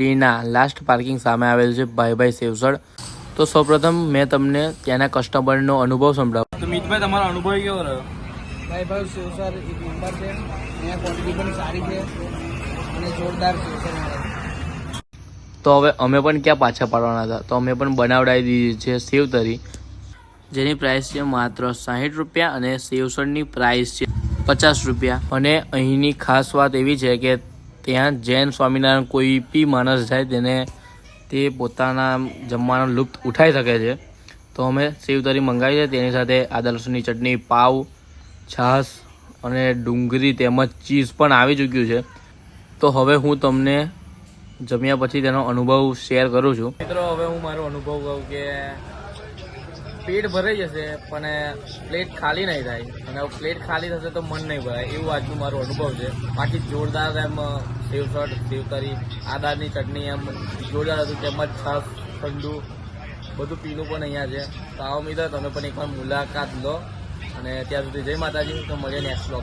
સિટીના last parking સામે આવેલ છે ભાઈ સેવસળ। તો સૌપ્રથમ મેં તમને ત્યાંના કસ્ટમરનો અનુભવ સંભળાવ્યો। તો મિતભાઈ, તમારો અનુભવ કેવો રહ્યો? ભાઈ સેવસર એક નંબર છે, અહીંયા ક્વોલિટી પણ સારી છે અને જોરદાર સેવસર મળે। તો હવે અમે પણ ક્યાં પાછા પાડવાના હતા, તો અમે પણ બનાવડાવી દીધી છે સેવ તરી, જેની પ્રાઇસ છે માત્ર 60 રૂપિયા અને સેવસળની પ્રાઇસ છે 50 રૂપિયા। અને અહીંની ખાસ વાત એવી છે કે ત્યાં જૈન સ્વામિનારાયણ કોઈ બી માણસ જાય તેને તે પોતાના જમવાનો લુપ્ત ઉઠાવી શકે છે। તો અમે સેવ તરી મંગાવી છે, તેની સાથે આદા લસણની ચટણી, પાવ, છાશ અને ડુંગળી તેમજ ચીઝ પણ આવી ચૂક્યું છે। તો હવે હું તમને જમ્યા પછી તેનો અનુભવ શેર કરું છું। મિત્રો, હવે હું મારો અનુભવ કહું કે પેટ ભરાઈ જશે પણ પ્લેટ ખાલી નહીં થાય, અને પ્લેટ ખાલી થશે તો મન નહીં ભરાય, એવું આજનું મારો અનુભવ છે। બાકી જોરદાર એમ સેવસળ, સેવ તરી, આદાની ચટણી એમ જોરદાર હતું, તેમજ છાશ, ઠંડુ બધું પીલું પણ અહીંયા છે। તો આવો મિત્રો, તમે પણ એકવાર મુલાકાત લો। અને ત્યાં સુધી જય માતાજી, તો મળીએ નેક્સ્ટ વ્લોગ।